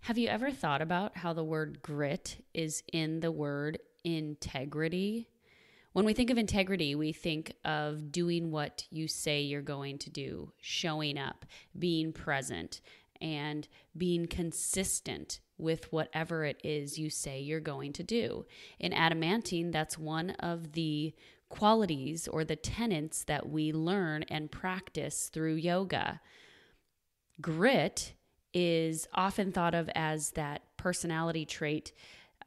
Have you ever thought about how the word grit is in the word integrity? When we think of integrity, we think of doing what you say you're going to do, showing up, being present, and being consistent with whatever it is you say you're going to do. In adamantine, that's one of the qualities or the tenets that we learn and practice through yoga. Grit is often thought of as that personality trait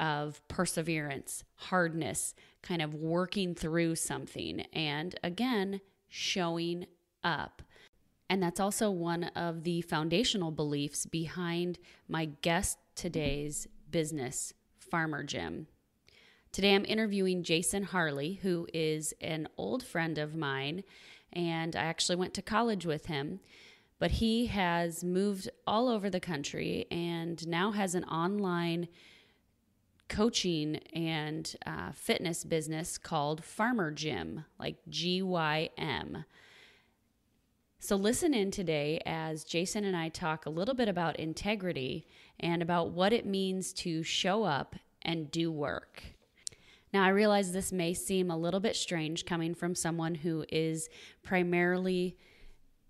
of perseverance, hardness, kind of working through something, and again, showing up. And that's also one of the foundational beliefs behind my guest today's business, Farmer Gym. Today I'm interviewing Jason Harley, who is an old friend of mine, and I actually went to college with him. But he has moved all over the country and now has an online coaching and fitness business called Farmer Gym, like GYM. So listen in today as Jason and I talk a little bit about integrity and about what it means to show up and do work. Now, I realize this may seem a little bit strange coming from someone who is primarily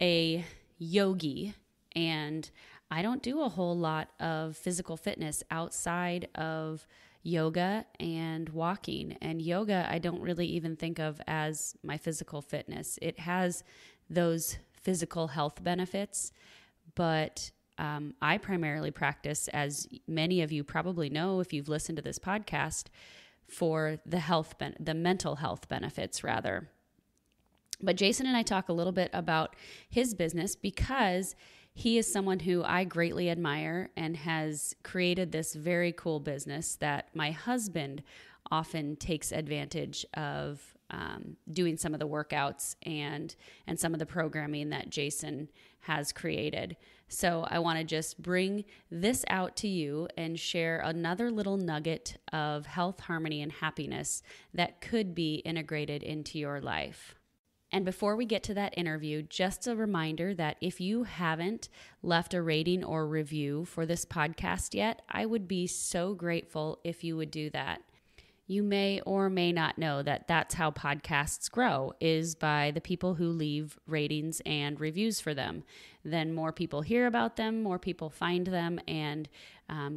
a yogi, and I don't do a whole lot of physical fitness outside of yoga and walking. And yoga, I don't really even think of as my physical fitness. It has those physical health benefits, but I primarily practice, as many of you probably know if you've listened to this podcast, for the mental health benefits rather. But Jason and I talk a little bit about his business because he is someone who I greatly admire and has created this very cool business that my husband often takes advantage of, doing some of the workouts and some of the programming that Jason has created. So I want to just bring this out to you and share another little nugget of health, harmony, and happiness that could be integrated into your life. And before we get to that interview, just a reminder that if you haven't left a rating or review for this podcast yet, I would be so grateful if you would do that. You may or may not know that that's how podcasts grow, is by the people who leave ratings and reviews for them. Then more people hear about them, more people find them, and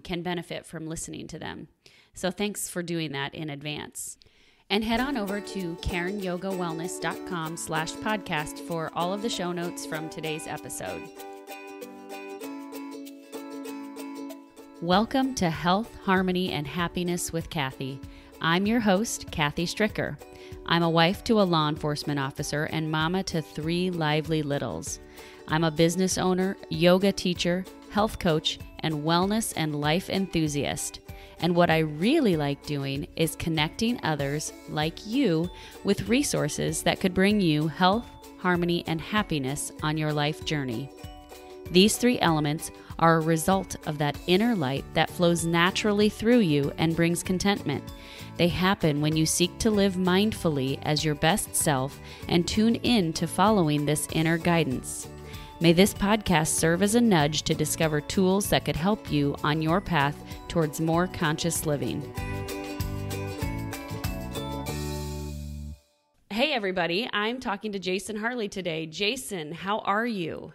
can benefit from listening to them. So thanks for doing that in advance. And head on over to KarenYogaWellness.com/podcast for all of the show notes from today's episode. Welcome to Health, Harmony, and Happiness with Kathy. I'm your host, Kathy Stricker. I'm a wife to a law enforcement officer and mama to 3 lively littles. I'm a business owner, yoga teacher, health coach, and wellness and life enthusiast. And what I really like doing is connecting others like you with resources that could bring you health, harmony, and happiness on your life journey. These 3 elements are a result of that inner light that flows naturally through you and brings contentment. They happen when you seek to live mindfully as your best self and tune in to following this inner guidance. May this podcast serve as a nudge to discover tools that could help you on your path towards more conscious living. Hey everybody, I'm talking to Jason Harley today. Jason, how are you?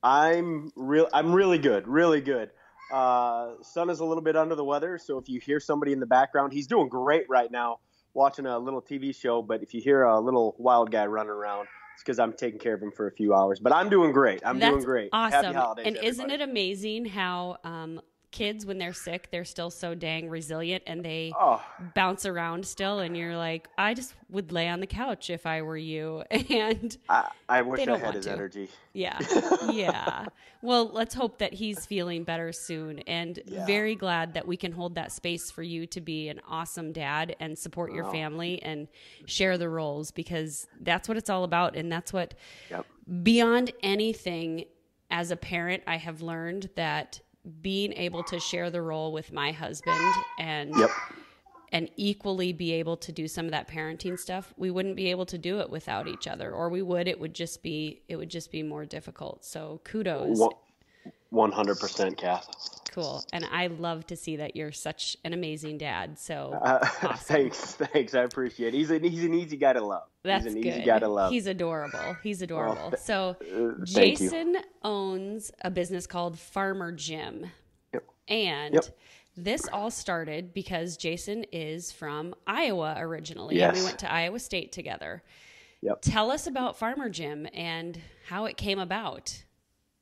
I'm really good, really good. Son is a little bit under the weather, so if you hear somebody in the background, he's doing great right now, watching a little TV show, but if you hear a little wild guy running around, it's because I'm taking care of him for a few hours. But I'm doing great. That's doing great. Awesome. Happy holidays, and everybody. Isn't it amazing how kids, when they're sick, they're still so dang resilient and they bounce around still, and you're like, I just would lay on the couch if I were you. And I wish I had his energy. Yeah. Yeah. Well, let's hope that he's feeling better soon, and very glad that we can hold that space for you to be an awesome dad and support your family and share the roles, because that's what it's all about. And that's what, beyond anything, as a parent, I have learned that being able to share the role with my husband and equally be able to do some of that parenting stuff, we wouldn't be able to do it without each other, or we would, it would just be more difficult. So kudos. 100%, Kath. cool. And I love to see that you're such an amazing dad. So awesome. Thanks. I appreciate it. He's an easy guy to love. That's He's an good. easy guy to love. He's adorable. So thank you. Jason owns a business called Farmer Jim. Yep. And Yep. this all started because Jason is from Iowa originally. Yes. And we went to Iowa State together. Yep. Tell us about Farmer Jim and how it came about.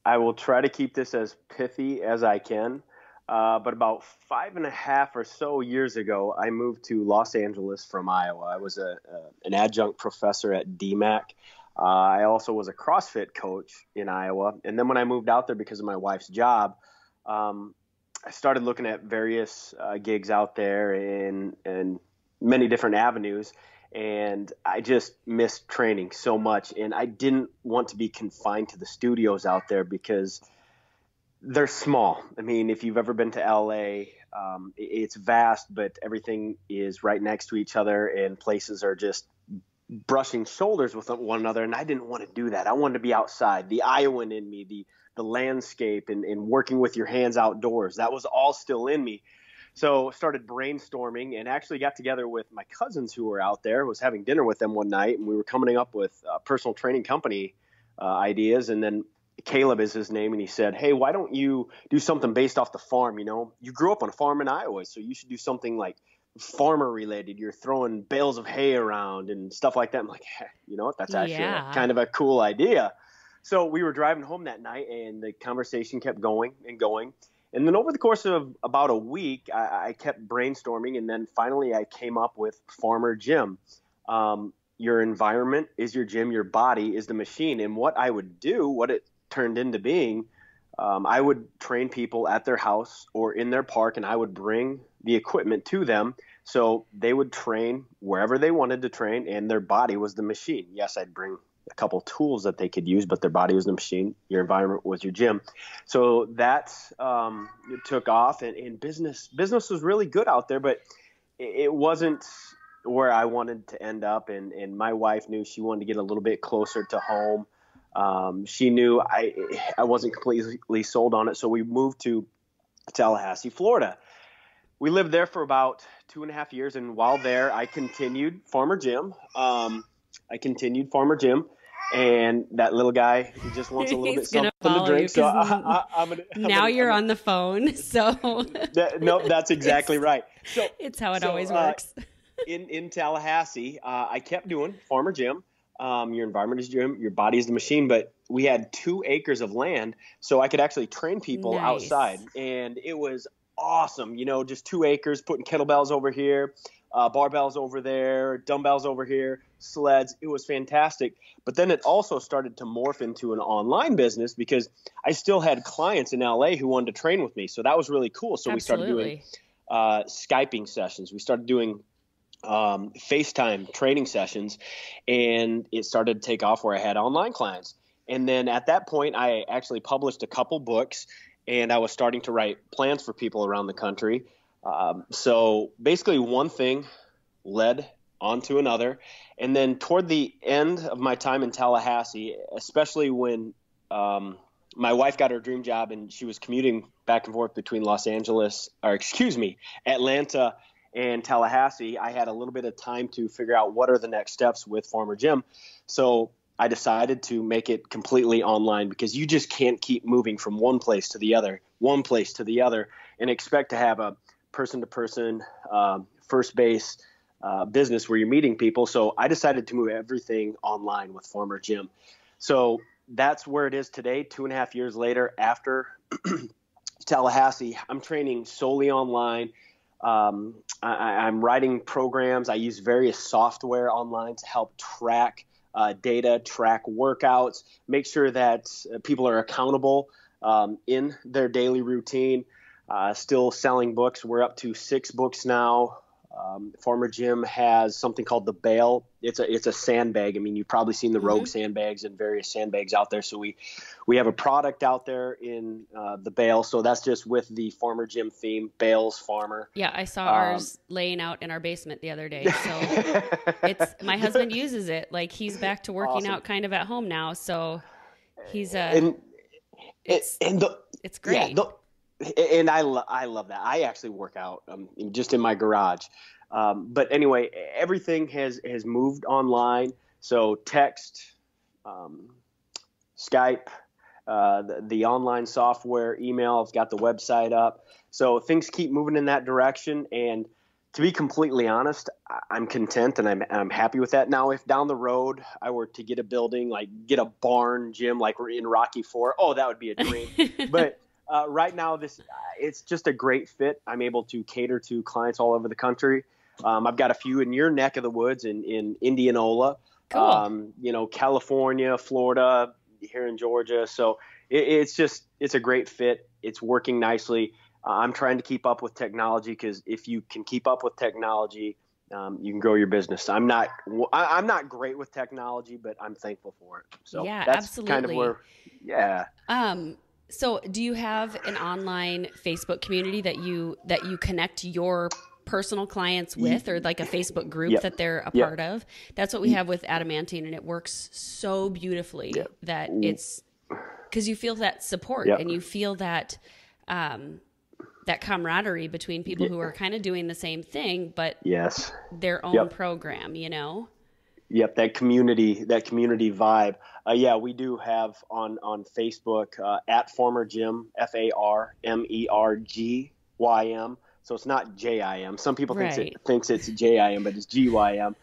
I will try to keep this as pithy as I can. But about 5.5 or so years ago, I moved to Los Angeles from Iowa. I was an adjunct professor at DMAC. I also was a CrossFit coach in Iowa. And then when I moved out there because of my wife's job, I started looking at various gigs out there in many different avenues. And I just missed training so much. And I didn't want to be confined to the studios out there because they're small. I mean, if you've ever been to LA, it's vast, but everything is right next to each other and places are just brushing shoulders with one another. And I didn't want to do that. I wanted to be outside. The Iowan in me, the landscape and working with your hands outdoors, that was all still in me. So started brainstorming and actually got together with my cousins who were out there, was having dinner with them one night, and we were coming up with personal training company ideas. And then Caleb is his name, and he said, hey, why don't you do something based off the farm? You know, you grew up on a farm in Iowa, so you should do something like farmer related. You're throwing bales of hay around and stuff like that. I'm like, hey, you know what? That's actually kind of a cool idea. So we were driving home that night, and the conversation kept going and going. And then over the course of about a week, I kept brainstorming, and then finally I came up with Farmer Jim. Your environment is your gym, your body is the machine. And what I would do, what it turned into being, I would train people at their house or in their park, and I would bring the equipment to them. So they would train wherever they wanted to train, and their body was the machine. Yes, I'd bring a couple tools that they could use, but their body was the machine. Your environment was your gym. So that it took off, and business was really good out there, but it wasn't where I wanted to end up. And my wife knew she wanted to get a little bit closer to home. She knew I wasn't completely sold on it. So we moved to Tallahassee, Florida. We lived there for about 2.5 years. And while there, I continued Farmer Jim. And that little guy, he just wants a little bit something to drink. So now you're on the phone. So that's exactly right. So it's how it always works. In Tallahassee, I kept doing Farmer Jim. Your environment is gym, your body is the machine. But we had 2 acres of land, so I could actually train people outside, and it was awesome. You know, just 2 acres, putting kettlebells over here, barbells over there, dumbbells over here, sleds. It was fantastic. But then it also started to morph into an online business because I still had clients in LA who wanted to train with me. So that was really cool. So we started doing Skyping sessions. We started doing FaceTime training sessions, and it started to take off where I had online clients. And then at that point, I actually published a couple books, and I was starting to write plans for people around the country. So basically one thing led onto another. And then toward the end of my time in Tallahassee, especially when my wife got her dream job and she was commuting back and forth between Atlanta and Tallahassee, I had a little bit of time to figure out what are the next steps with Farmer Jim. So I decided to make it completely online because you just can't keep moving from one place to the other, and expect to have a person-to-person, first base business where you're meeting people. So I decided to move everything online with Farmer Jim. So that's where it is today, 2.5 years later after Tallahassee. I'm training solely online. I'm writing programs. I use various software online to help track data, track workouts, make sure that people are accountable in their daily routine. Still selling books. We're up to 6 books now. Farmer Jim has something called the Bale. It's a sandbag. I mean, you've probably seen the Rogue sandbags and various sandbags out there. So we have a product out there in the Bale. So that's just with the Farmer Jim theme, Bale's Farmer. Yeah, I saw ours laying out in our basement the other day. So my husband uses it. Like he's back to working out kind of at home now. So he's it's great. Yeah, and I love that. I actually work out just in my garage. But anyway, everything has moved online. So text, Skype, the online software, email. I've got the website up. So things keep moving in that direction. And to be completely honest, I'm content and I'm happy with that. Now, if down the road I were to get a building, like get a barn gym like we're in Rocky IV, oh, that would be a dream. But right now, it's just a great fit. I'm able to cater to clients all over the country. I've got a few in your neck of the woods in Indianola, Cool. California, Florida, here in Georgia. So it's a great fit. It's working nicely. I'm trying to keep up with technology because if you can keep up with technology, you can grow your business. I'm not great with technology, but I'm thankful for it. So Yeah, that's absolutely. kind of where, yeah. So do you have an online Facebook community that you connect your personal clients with, or like a Facebook group Yep. that they're a Yep. part of? That's what we have with Adamantine, and it works so beautifully Yep. that it's because you feel that support Yep. and you feel that that camaraderie between people who are kind of doing the same thing, but Yes. their own Yep. program, you know? Yep, that community vibe. Yeah, we do have on Facebook at Farmer Jim, FARMERGYM. So it's not JIM. Some people Right. thinks it's JIM, but it's GYM.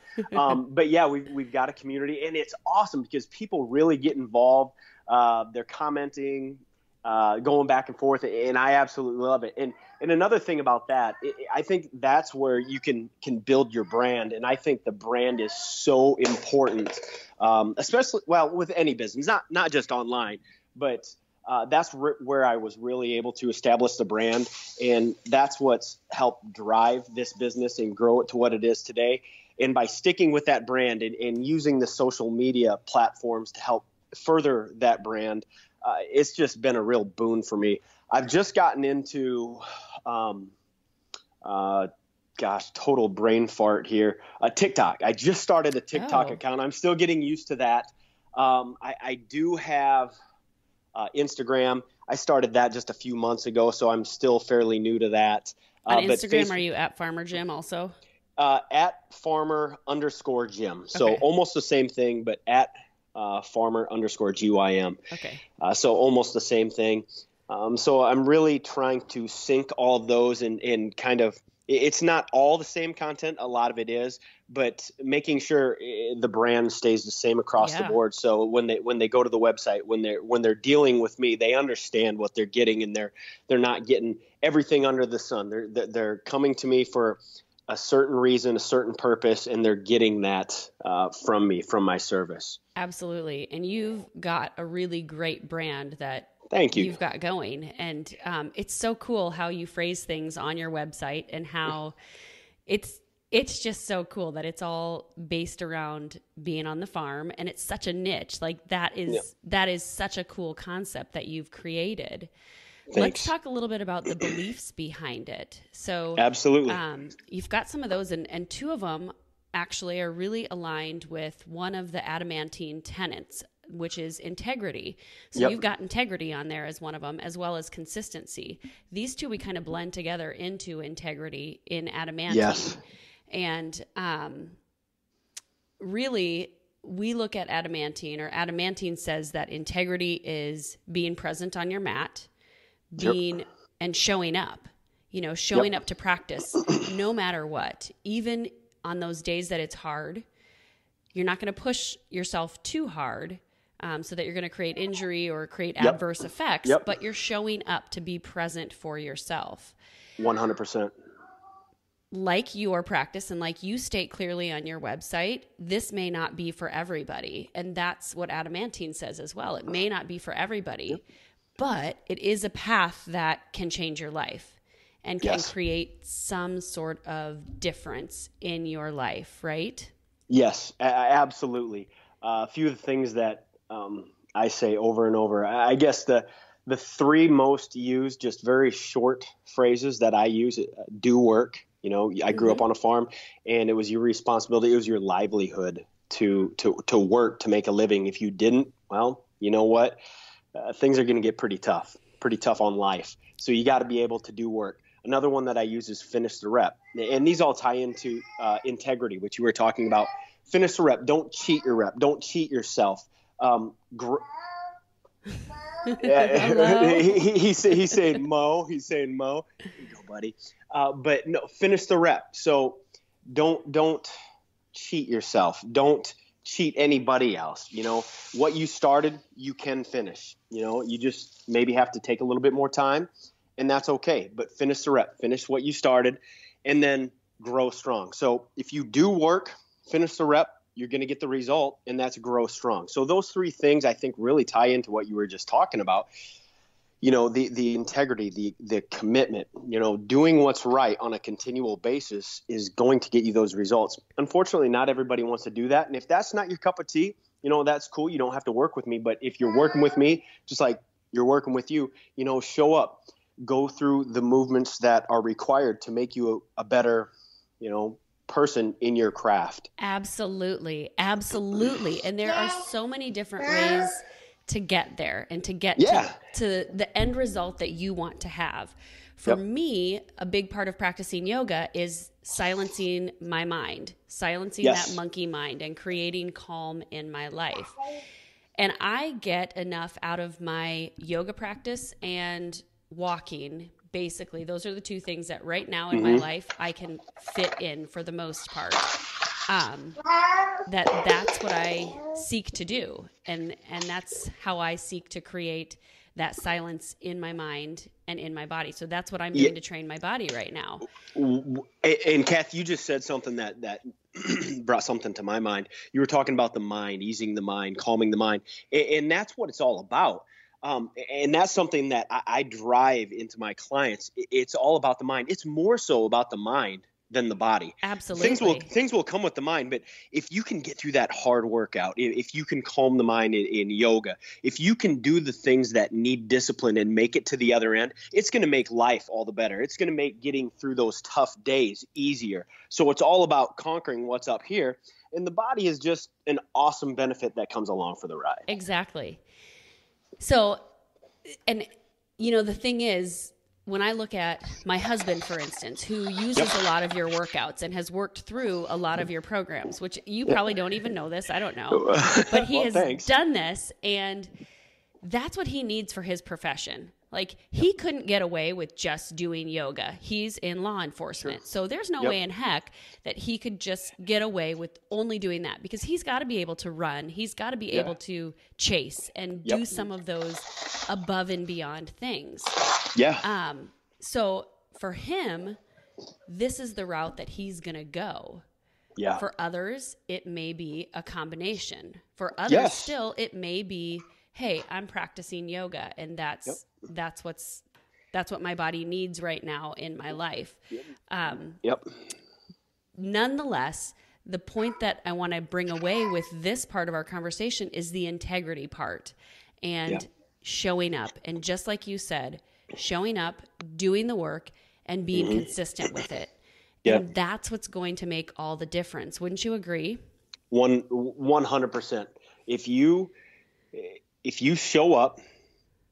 But yeah, we've got a community, and it's awesome because people really get involved. They're commenting, going back and forth, and I absolutely love it. And another thing about that, I think that's where you can build your brand, and I think the brand is so important, especially with any business, not just online, but that's where I was really able to establish the brand, and that's what's helped drive this business and grow it to what it is today. And by sticking with that brand and using the social media platforms to help further that brand, it's just been a real boon for me. I've just gotten into, total brain fart here. TikTok. I just started a TikTok account. I'm still getting used to that. I do have Instagram. I started that just a few months ago, so I'm still fairly new to that. On Instagram, are you at Farmer Jim also? At Farmer_Jim. So Okay. almost the same thing, but at Farmer_GYM. Okay. So almost the same thing. So I'm really trying to sync all of those and kind of, it's not all the same content. A lot of it is, but making sure the brand stays the same across the board. So when they go to the website, when they're dealing with me, they understand what they're getting, and they're not getting everything under the sun. They're coming to me for a certain reason, a certain purpose, and they're getting that from me, from my service. Absolutely. And you've got a really great brand that Thank you. You've got going. And it's so cool how you phrase things on your website, and how it's just so cool that it's all based around being on the farm, and it's such a niche. Like that is such a cool concept that you've created. Thanks. Let's talk a little bit about the beliefs behind it. So absolutely. You've got some of those, and two of them actually are really aligned with one of the Adamantine tenets, which is integrity. So you've got integrity on there as one of them, as well as consistency. These two we kind of blend together into integrity in Adamantine. Yes. And really, we look at Adamantine, or Adamantine says that integrity is being present on your mat, and showing up, showing up to practice no matter what. Even on those days that it's hard, you're not going to push yourself too hard so that you're going to create injury or create adverse effects, but you're showing up to be present for yourself. 100%. Like your practice, and like you state clearly on your website, this may not be for everybody. And that's what Adamantine says as well. It may not be for everybody, but it is a path that can change your life and can create some sort of difference in your life, right? Yes, absolutely. A few of the things that I say over and over, I guess the three most used, just very short phrases that I use, do work. I grew up on a farm, and it was your responsibility. It was your livelihood to work, to make a living. If you didn't, well, you know what? Things are going to get pretty tough on life. So you got to be able to do work. Another one that I use is finish the rep. And these all tie into integrity, which you were talking about. Finish the rep. Don't cheat your rep. Don't cheat yourself. He's saying Mo. He's saying Mo. Here you go, buddy. But no, finish the rep. So don't cheat yourself. Don't cheat anybody else. You know, what you started, you can finish. You know, you just maybe have to take a little bit more time, and that's okay. But finish the rep. Finish what you started, and then grow strong. So if you do work, finish the rep, you're going to get the result, and that's grow strong. So those three things I think really tie into what you were just talking about. You know, the integrity, the commitment, you know, doing what's right on a continual basis is going to get you those results. Unfortunately, not everybody wants to do that. And if that's not your cup of tea, you know, that's cool. You don't have to work with me. But if you're working with me, just like you're working with you, you know, show up, go through the movements that are required to make you a better, you know, person in your craft. Absolutely. Absolutely. And there are so many different ways to get there and to get to the end result that you want to have. For me, a big part of practicing yoga is silencing my mind, silencing that monkey mind and creating calm in my life. And I get enough out of my yoga practice and walking. Basically, those are the two things that right now in my life I can fit in for the most part. That's what I seek to do. And that's how I seek to create that silence in my mind and in my body. So that's what I'm doing to train my body right now. And Kath, you just said something that brought something to my mind. You were talking about the mind, easing the mind, calming the mind. And that's what it's all about. And that's something that I drive into my clients. It's all about the mind. It's more so about the mind than the body. Absolutely. Things will come with the mind, but if you can get through that hard workout, if you can calm the mind in yoga, if you can do the things that need discipline and make it to the other end, it's going to make life all the better. It's going to make getting through those tough days easier. So it's all about conquering what's up here, and the body is just an awesome benefit that comes along for the ride. Exactly. So, and you know, the thing is, when I look at my husband, for instance, who uses a lot of your workouts and has worked through a lot of your programs, which you probably don't even know this, I don't know, but he has done this, and that's what he needs for his profession. Like, he couldn't get away with just doing yoga. He's in law enforcement. Sure. So there's no way in heck that he could just get away with only doing that, because he's got to be able to run. He's got to be able to chase and do some of those above and beyond things. Yeah. So for him, this is the route that he's going to go. Yeah. For others, it may be a combination. For others still, it may be, hey, I'm practicing yoga, and that's what my body needs right now in my life. Nonetheless, the point that I want to bring away with this part of our conversation is the integrity part and showing up. And just like you said, showing up, doing the work, and being consistent with it. And that's what's going to make all the difference. Wouldn't you agree? 100%. If you show up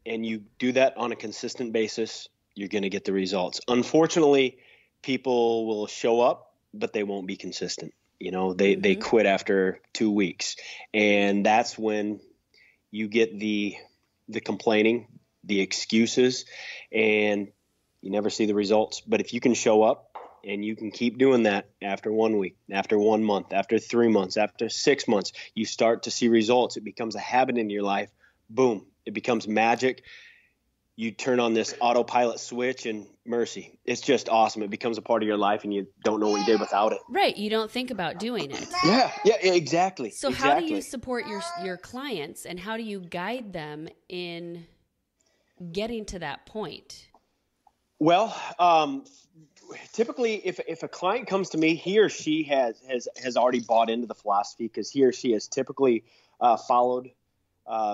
and you do that on a consistent basis, you're going to get the results. Unfortunately, people will show up, but they won't be consistent. You know, they quit after 2 weeks. And that's when you get the complaining, the excuses, and you never see the results. But if you can show up and you can keep doing that after 1 week, after 1 month, after 3 months, after 6 months, you start to see results. It becomes a habit in your life. Boom. It becomes magic. You turn on this autopilot switch and mercy. It's just awesome. It becomes a part of your life and you don't know what you did without it. Right. You don't think about doing it. Yeah, exactly. So how do you support your clients, and how do you guide them in getting to that point? Well, typically if a client comes to me, he or she has already bought into the philosophy, because he or she has typically followed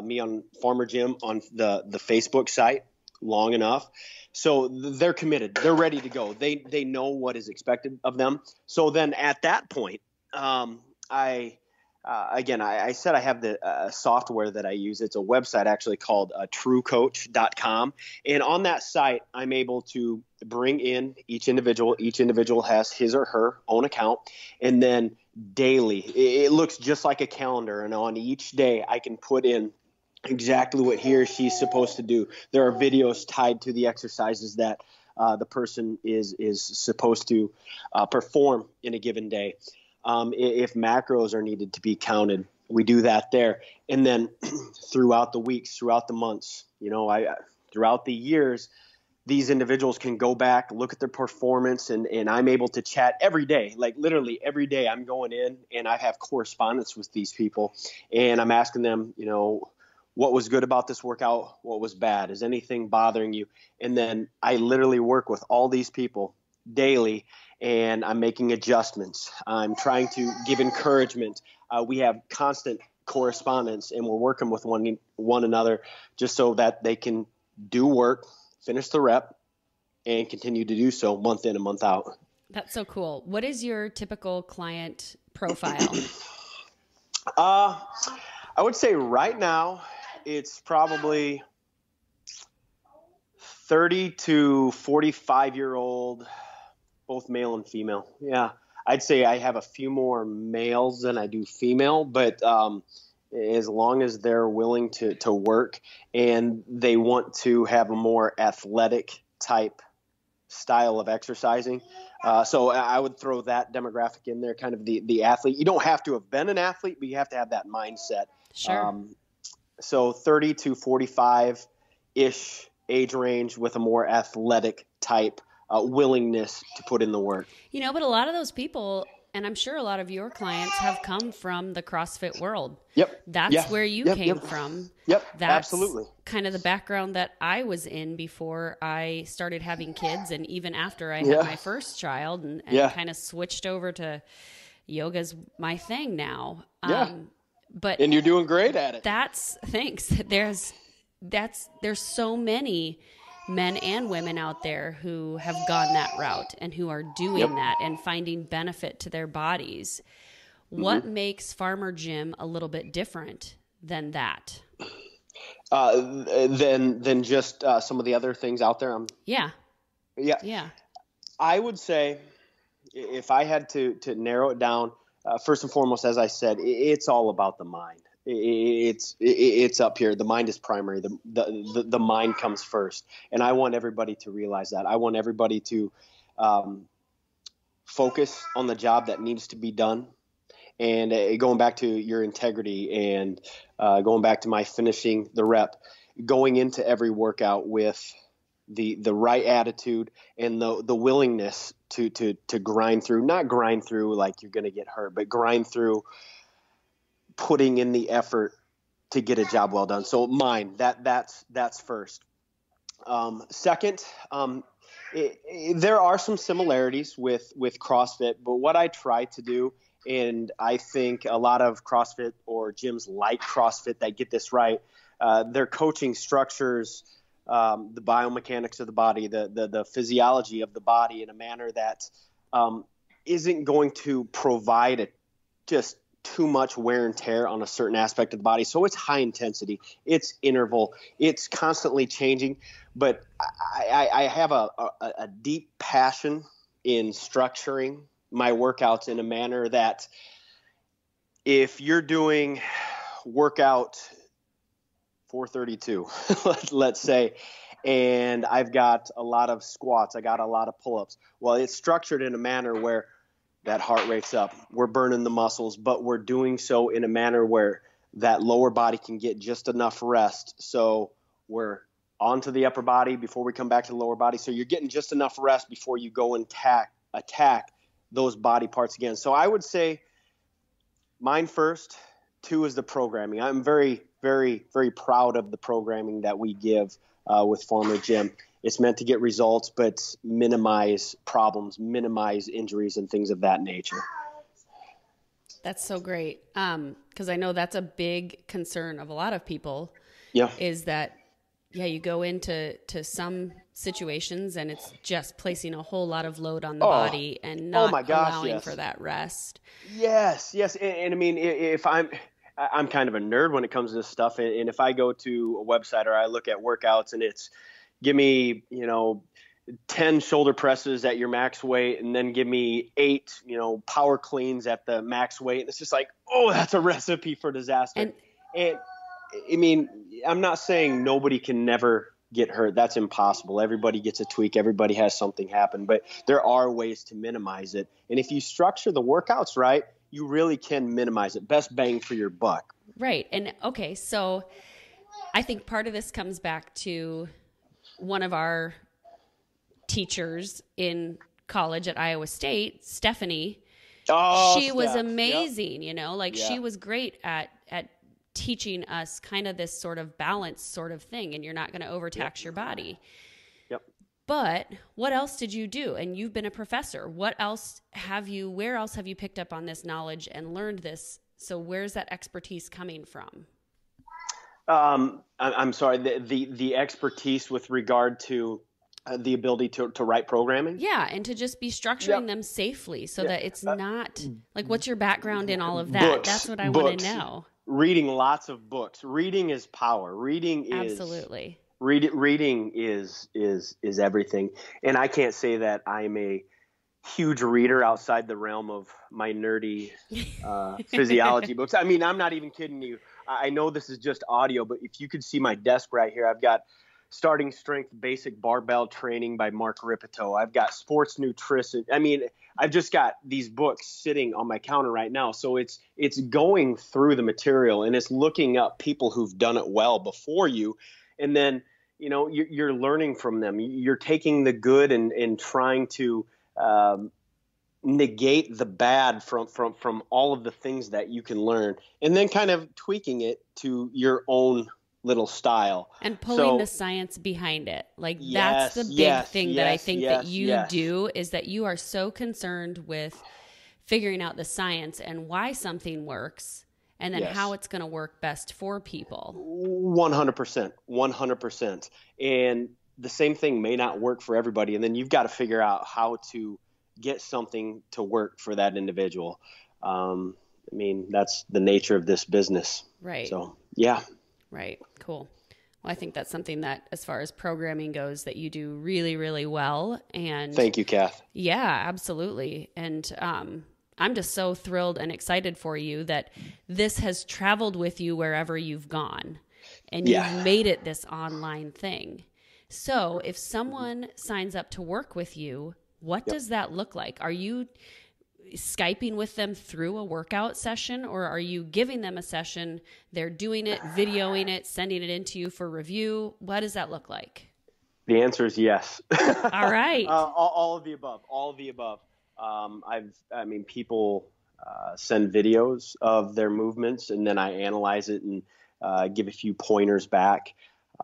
me on Farmer Jim on the Facebook site long enough. So they're committed. They're ready to go. They know what is expected of them. So then at that point, I again, I said I have the software that I use. It's a website actually called truecoach.com. And on that site, I'm able to bring in each individual. Each individual has his or her own account. And then daily, it looks just like a calendar. And on each day, I can put in exactly what he or she's supposed to do. There are videos tied to the exercises that the person is supposed to perform in a given day. If macros are needed to be counted, we do that there. And then throughout the weeks, throughout the months, throughout the years, these individuals can go back, look at their performance, and I'm able to chat every day. Like literally every day I'm going in and I have correspondence with these people, and I'm asking them, what was good about this workout? What was bad? Is anything bothering you? And then I literally work with all these people daily, and I'm making adjustments. I'm trying to give encouragement. We have constant correspondence, and we're working with one another just so that they can do work, finish the rep, and continue to do so month in and month out. That's so cool. What is your typical client profile? I would say right now it's probably 30 to 45-year-old, both male and female. Yeah, I'd say I have a few more males than I do female, but as long as they're willing to work and they want to have a more athletic type style of exercising. So I would throw that demographic in there, kind of the athlete. You don't have to have been an athlete, but you have to have that mindset. Sure. So 30 to 45-ish age range with a more athletic type willingness to put in the work. But a lot of those people, and I'm sure a lot of your clients, have come from the CrossFit world. Yep. That's where you came from. Yep. That's absolutely kind of the background that I was in before I started having kids, and even after I had my first child, and kind of switched over to yoga's my thing now. And you're doing great at it. Thanks. There's so many men and women out there who have gone that route and who are doing that and finding benefit to their bodies. What makes Farmer Jim a little bit different than that? Than just some of the other things out there. Yeah. I would say if I had to narrow it down, first and foremost, as I said, it's all about the mind. It's up here. The mind is primary. The mind comes first, and I want everybody to realize that. I want everybody to focus on the job that needs to be done. And going back to your integrity and going back to my finishing the rep, going into every workout with the right attitude and the willingness to grind through, not grind through like you're going to get hurt, but grind through putting in the effort to get a job well done. So mine, that's first. Second, there are some similarities with CrossFit, but what I try to do, and I think a lot of CrossFit or gyms like CrossFit that get this right, their coaching structures the biomechanics of the body, the physiology of the body in a manner that isn't going to provide just too much wear and tear on a certain aspect of the body. So it's high intensity, it's interval, it's constantly changing. But I have a deep passion in structuring my workouts in a manner that if you're doing workout 432, let's say, and I've got a lot of squats, I got a lot of pull-ups. Well, it's structured in a manner where that heart rate's up. We're burning the muscles, but we're doing so in a manner where that lower body can get just enough rest. So we're onto the upper body before we come back to the lower body. So you're getting just enough rest before you go and attack those body parts again. So I would say mine first, 2 is the programming. I'm very, very, very proud of the programming that we give with Farmer Jim. It's meant to get results, but minimize problems, minimize injuries, and things of that nature. That's so great. Because I know that's a big concern of a lot of people. Yeah. Is that yeah, you go into some situations and it's just placing a whole lot of load on the body and oh not my gosh, allowing yes. for that rest. Yes, yes. And I mean, if I'm kind of a nerd when it comes to this stuff. And if I go to a website or I look at workouts and it's give me, 10 shoulder presses at your max weight and then give me 8, power cleans at the max weight. And it's just like, oh, that's a recipe for disaster. And I mean, I'm not saying nobody can never get hurt. That's impossible. Everybody gets a tweak. Everybody has something happen, but there are ways to minimize it. And if you structure the workouts right, you really can minimize it. Best bang for your buck. Right. And okay, so I think part of this comes back to one of our teachers in college at Iowa State, Stephanie. She was amazing, Yep. She was great at teaching us kind of this sort of balance sort of thing, and you're not going to overtax your body. Yep. But what else did you do? And you've been a professor. Where else have you picked up on this knowledge and learned this? So where's that expertise coming from? I'm sorry, the expertise with regard to the ability to write programming. Yeah. And to just be structuring them safely so that it's not like, what's your background in all of that? Books, That's what I want to know. Reading lots of books. Reading is power. Reading is absolutely. Reading is everything. And I can't say that I'm a huge reader outside the realm of my nerdy physiology books. I mean, I'm not even kidding you. I know this is just audio, but if you could see my desk right here, I've got Starting Strength Basic Barbell Training by Mark Ripito. I've got Sports Nutrition. I mean, I've just got these books sitting on my counter right now. So it's going through the material and it's looking up people who've done it well before you. And then, you're learning from them. You're taking the good and trying to negate the bad from all of the things that you can learn, and then kind of tweaking it to your own little style and pulling the science behind it. That's the big thing that I think that you do, is that you are so concerned with figuring out the science and why something works and then how it's going to work best for people. 100%. And the same thing may not work for everybody. And then you've got to figure out how to get something to work for that individual. I mean, that's the nature of this business. Right. So, yeah. Right. Cool. Well, I think that's something that, as far as programming goes, that you do really, really well. And thank you, Kath. Yeah, absolutely. And I'm just so thrilled and excited for you that this has traveled with you wherever you've gone, and you've made it this online thing. So if someone signs up to work with you, what does that look like? Are you Skyping with them through a workout session, or are you giving them a session, they're doing it, videoing it, sending it into you for review? What does that look like? The answer is yes. All right. All of the above. People send videos of their movements, and then I analyze it and give a few pointers back.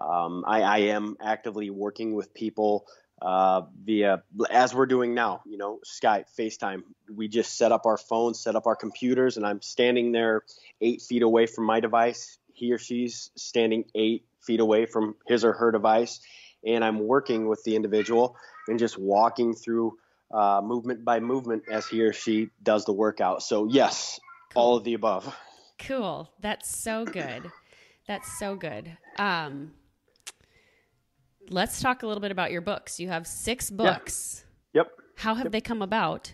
I am actively working with people via, as we're doing now, Skype, FaceTime. We just set up our phones, set up our computers, and I'm standing there 8 feet away from my device. He or she's standing 8 feet away from his or her device, and I'm working with the individual and just walking through movement by movement as he or she does the workout. So yes, cool. All of the above. Cool. That's so good. Let's talk a little bit about your books. You have 6 books. Yep. How have they come about?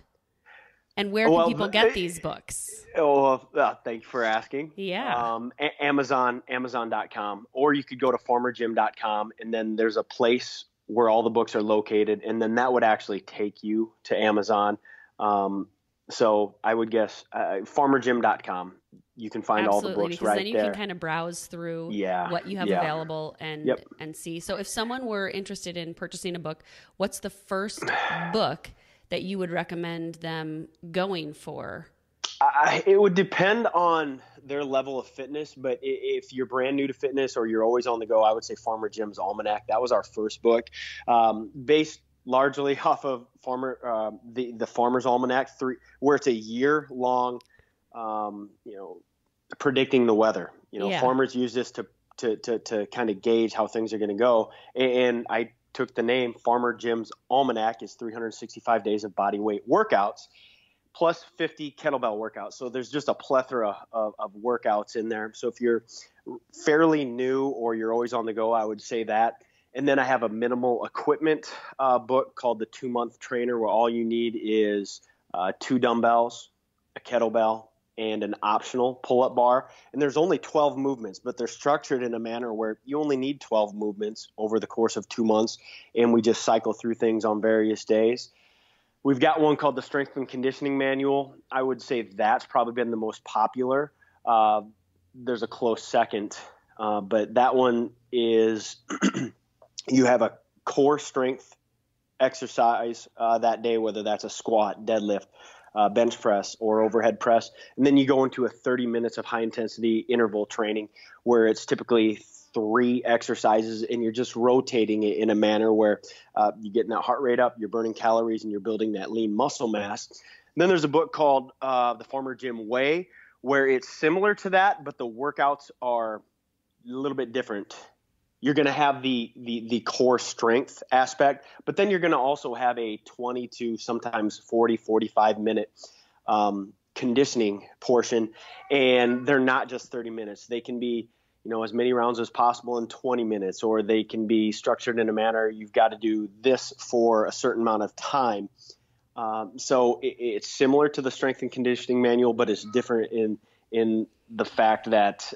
And where can people get these books? Thank you for asking. Yeah. Amazon.com, or you could go to farmergym.com, and then there's a place where all the books are located, and then that would actually take you to Amazon. So I would guess farmergym.com. You can find all the books right there. Absolutely, because then you can kind of browse through what you have available and see. So if someone were interested in purchasing a book, what's the first book that you would recommend them going for? It would depend on their level of fitness, but if you're brand new to fitness or you're always on the go, I would say Farmer Jim's Almanac. That was our first book, based largely off of the Farmer's Almanac 3, where it's a year long, predicting the weather. Farmers use this to kind of gauge how things are going to go. And I took the name Farmer Jim's Almanac is 365 days of body weight workouts plus 50 kettlebell workouts. So there's just a plethora of workouts in there. So if you're fairly new or you're always on the go, I would say that. And then I have a minimal equipment book called the 2-Month Trainer, where all you need is 2 dumbbells, a kettlebell, and an optional pull-up bar. And there's only 12 movements, but they're structured in a manner where you only need 12 movements over the course of 2 months, and we just cycle through things on various days. We've got one called the Strength and Conditioning Manual. I would say that's probably been the most popular. There's a close second, but that one is you have a core strength exercise that day, whether that's a squat, deadlift, bench press, or overhead press. And then you go into a 30 minutes of high intensity interval training where it's typically 3 exercises and you're just rotating it in a manner where you're getting that heart rate up, you're burning calories, and you're building that lean muscle mass. And then there's a book called The Farmer Jim Way, where it's similar to that, but the workouts are a little bit different. You're going to have the core strength aspect, but then you're going to also have a 20 to sometimes 40, 45 minute conditioning portion. And they're not just 30 minutes. They can be, as many rounds as possible in 20 minutes, or they can be structured in a manner you've got to do this for a certain amount of time. So it's similar to the Strength and Conditioning Manual, but it's different in the fact that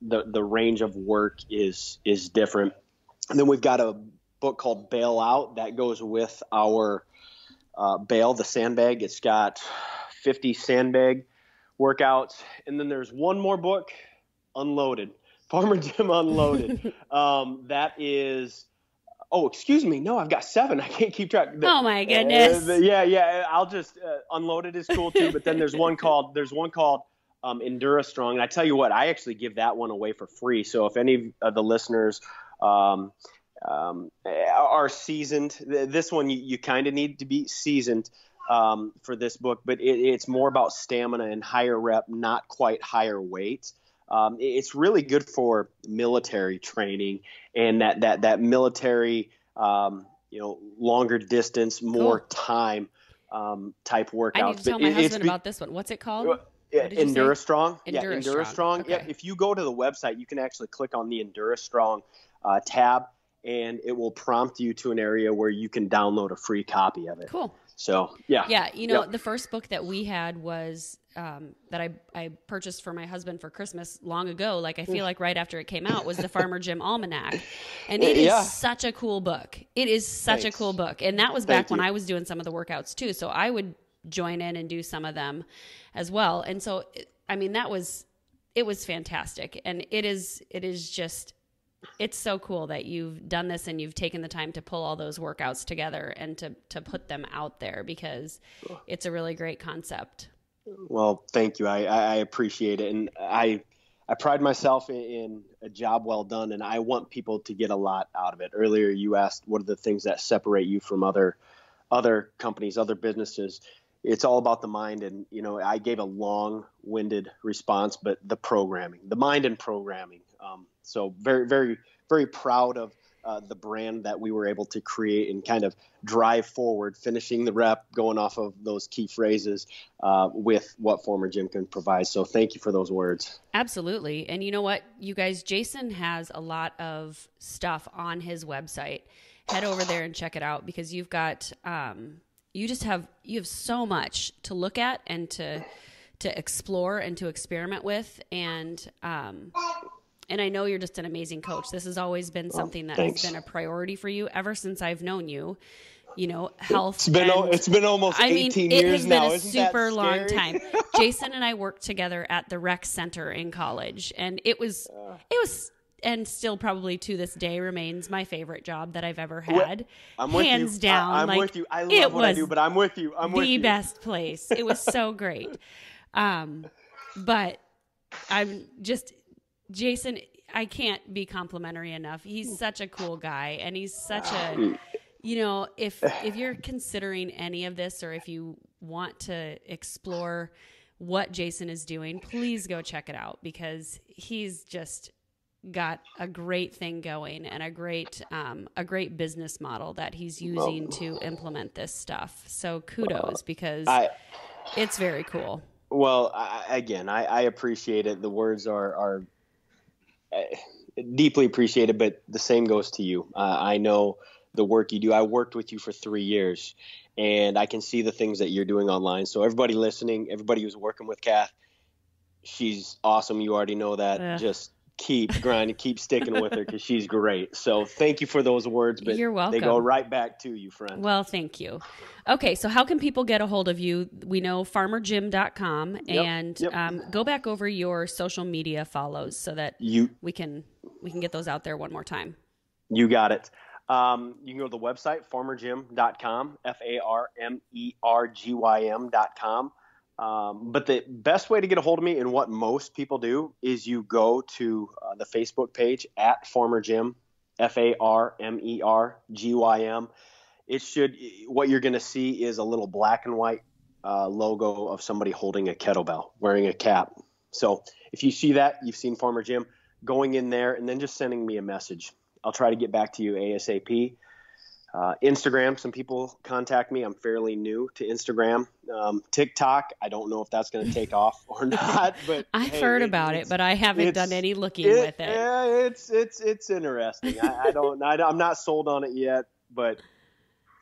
the range of work is different. And then we've got a book called Bail Out that goes with our bail, the sandbag. It's got 50 sandbag workouts. And then there's one more book, Unloaded, Farmer Jim Unloaded. That is, excuse me. No, I've got 7. I can't keep track. Oh my goodness. Yeah. I'll just, Unloaded is cool too. But then there's one called Endura Strong. And I tell you what, I actually give that one away for free. So if any of the listeners are seasoned, this one you kind of need to be seasoned for this book, but it's more about stamina and higher rep, not quite higher weight. It's really good for military training and that military, longer distance, more time type workouts. I need to tell my husband about this one. What's it called? Endura Strong. Endura Strong. Okay. If you go to the website, you can actually click on the Endura Strong tab, and it will prompt you to an area where you can download a free copy of it. Cool. So, yeah. Yeah, the first book that we had was that I purchased for my husband for Christmas long ago. Like, I feel like right after it came out was the Farmer Jim Almanac. And it is such a cool book. It is such a cool book. And that was back when I was doing some of the workouts too. So I would join in and do some of them as well. And so, it was fantastic. And it is just, it's so cool that you've done this and you've taken the time to pull all those workouts together and to put them out there, because it's a really great concept. Well, thank you. I appreciate it. And I pride myself in a job well done, and I want people to get a lot out of it. Earlier, you asked what are the things that separate you from other companies, other businesses. It's all about the mind. And, I gave a long-winded response, but the programming, the mind and programming. So very, very, very proud of the brand that we were able to create and kind of drive forward, finishing the rep, going off of those key phrases with what Farmer Jim can provide. So thank you for those words. Absolutely. And you know what, you guys, Jason has a lot of stuff on his website. Head over there and check it out, because you've got you have so much to look at and to explore and to experiment with. And I know you're just an amazing coach. This has always been something that has been a priority for you ever since I've known you. Health. It's been almost 18 years now. It has been a super long time. Jason and I worked together at the rec center in college, and it was, and still probably to this day remains my favorite job that I've ever had. I'm with Hands you. down. I'm with you. I love what I do, but I'm with you. The best place. It was so great. But I'm just, Jason, I can't be complimentary enough. He's such a cool guy, and he's such a, if you're considering any of this, or if you want to explore what Jason is doing, please go check it out, because he's just got a great thing going and a great business model that he's using to implement this stuff. So kudos, because it's very cool. Well, I appreciate it. The words are deeply appreciated, but the same goes to you. I know the work you do. I worked with you for 3 years, and I can see the things that you're doing online. So everybody listening, everybody who's working with Kath, she's awesome. You already know that. Just keep grinding, keep sticking with her, because she's great. So thank you for those words, but you're welcome. They go right back to you, friend. Well, thank you. Okay, so how can people get a hold of you? We know farmerjim.com, and go back over your social media follows so that we can get those out there one more time. You got it. You can go to the website, farmerjim.com, FARMERGYM.com. But the best way to get a hold of me, and what most people do, is you go to the Facebook page at Farmer Jim, FARMERGYM. What you're going to see is a little black and white logo of somebody holding a kettlebell, wearing a cap. So if you see that, you've seen Farmer Jim. Going in there and then just sending me a message. I'll try to get back to you ASAP. Instagram, some people contact me. I'm fairly new to Instagram. TikTok, I don't know if that's going to take off or not. But I've heard about it, but I haven't done any looking with it. Yeah, it's interesting. I'm not sold on it yet, but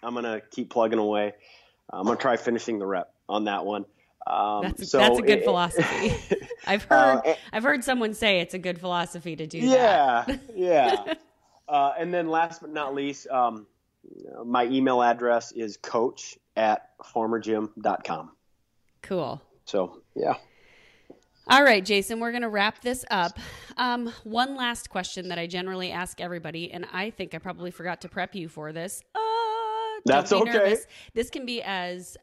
I'm going to keep plugging away. I'm going to try finishing the rep on that one. That's a good philosophy. I've heard someone say it's a good philosophy to do that. Yeah. And then last but not least, my email address is coach@farmerjim.com. Cool. So, yeah. All right, Jason, we're going to wrap this up. One last question that I generally ask everybody, and I think I probably forgot to prep you for this. That's okay. Nervous. This can be as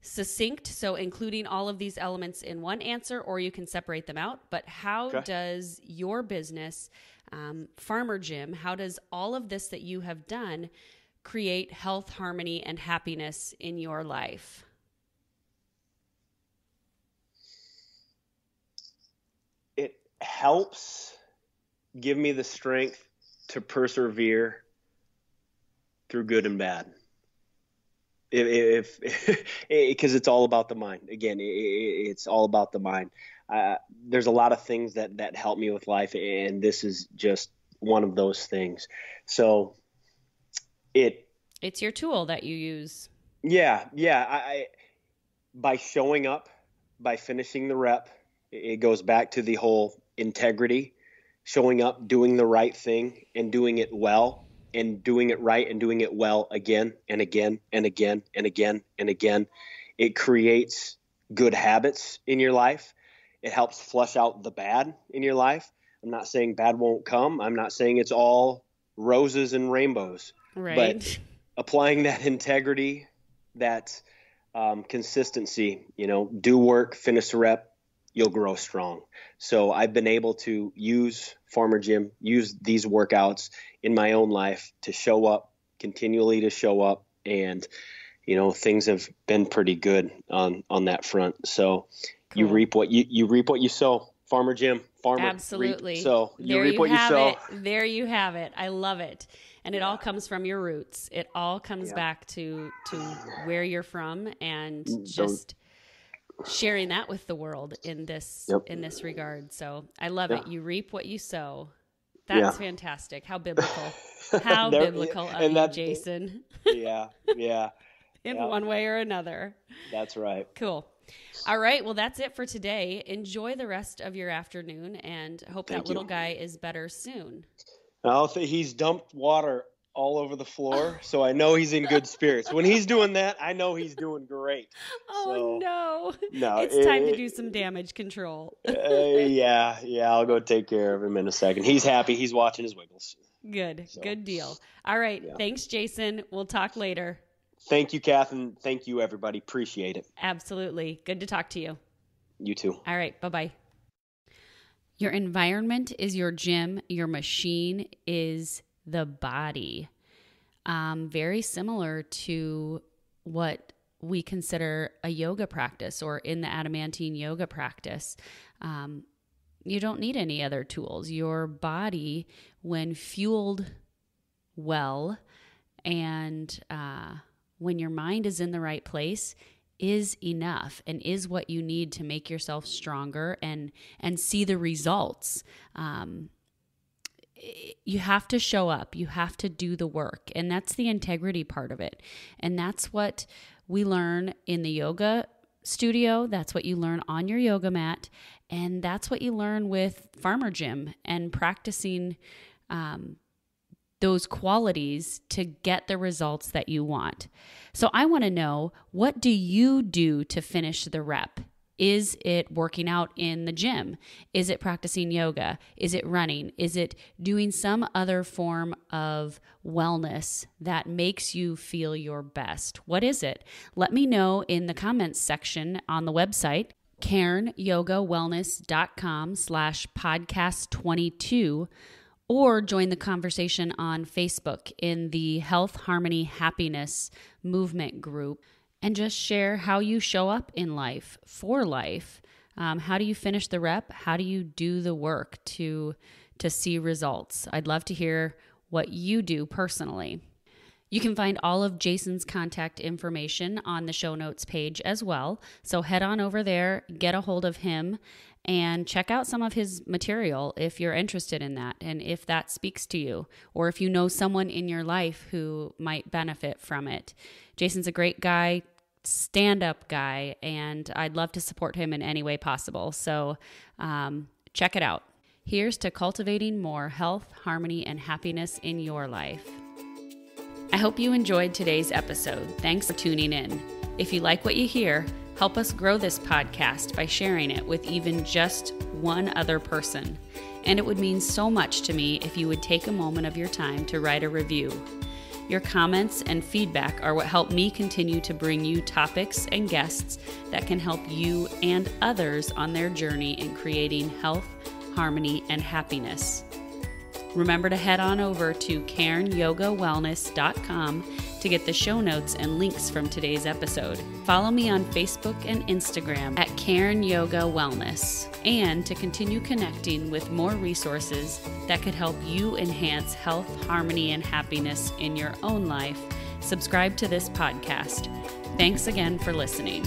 succinct, so including all of these elements in one answer, or you can separate them out. But how does your business, Farmer Jim, how does all of this that you have done create health, harmony, and happiness in your life? It helps give me the strength to persevere through good and bad. Because it's all about the mind. Again, it's all about the mind. There's a lot of things that help me with life, and this is just one of those things. So it's your tool that you use. Yeah. By showing up, by finishing the rep, it goes back to the whole integrity, showing up, doing the right thing, and doing it well, and doing it right and doing it well again and again and again and again and again. It creates good habits in your life. It helps flush out the bad in your life. I'm not saying bad won't come. I'm not saying it's all roses and rainbows. Right. But applying that integrity, that consistency, do work, finish the rep, you'll grow strong. So I've been able to use Farmer Jim, use these workouts in my own life to show up, continually to show up. And, things have been pretty good on that front. So cool. You reap what you sow. Farmer Jim, farmer. Absolutely. So you reap what you sow. There you have it. I love it. And it all comes from your roots. It all comes back to where you're from, and just sharing that with the world in this regard. So I love it. You reap what you sow. That's fantastic. How biblical. How biblical of you, Jason. Yeah. In one way or another. That's right. Cool. All right. Well, that's it for today. Enjoy the rest of your afternoon, and hope that little guy is better soon. He's dumped water all over the floor, so I know he's in good spirits. When he's doing that, I know he's doing great. Oh, no. It's time to do some damage control. Yeah, I'll go take care of him in a second. He's happy. He's watching his wiggles. Good. So, good deal. All right. Yeah. Thanks, Jason. We'll talk later. Thank you, Kath, and thank you, everybody. Appreciate it. Absolutely. Good to talk to you. You too. All right. Bye-bye. Your environment is your gym. Your machine is the body. Very similar to what we consider a yoga practice, or in the adamantine yoga practice. you don't need any other tools. Your body, when fueled well and when your mind is in the right place, is enough and is what you need to make yourself stronger and see the results. You have to show up. You have to do the work. And that's the integrity part of it. And that's what we learn in the yoga studio. That's what you learn on your yoga mat. And that's what you learn with Farmer Gym and practicing those qualities to get the results that you want. So I want to know, what do you do to finish the rep? Is it working out in the gym? Is it practicing yoga? Is it running? Is it doing some other form of wellness that makes you feel your best? What is it? Let me know in the comments section on the website, CairnYogaWellness.com/podcast22, or join the conversation on Facebook in the Health, Harmony, Happiness movement group. And just share how you show up in life, for life. How do you finish the rep? How do you do the work to see results? I'd love to hear what you do personally. You can find all of Jason's contact information on the show notes page as well. So head on over there, get a hold of him, and check out some of his material if you're interested in that and if that speaks to you, or if you know someone in your life who might benefit from it. Jason's a great guy, stand-up guy, and I'd love to support him in any way possible. So check it out. Here's to cultivating more health, harmony, and happiness in your life. I hope you enjoyed today's episode. Thanks for tuning in. If you like what you hear, help us grow this podcast by sharing it with even just one other person. And it would mean so much to me if you would take a moment of your time to write a review. Your comments and feedback are what help me continue to bring you topics and guests that can help you and others on their journey in creating health, harmony, and happiness. Remember to head on over to CairnYogaWellness.com to get the show notes and links from today's episode. Follow me on Facebook and Instagram at Cairn Yoga Wellness, and to continue connecting with more resources that could help you enhance health, harmony, and happiness in your own life, subscribe to this podcast. Thanks again for listening.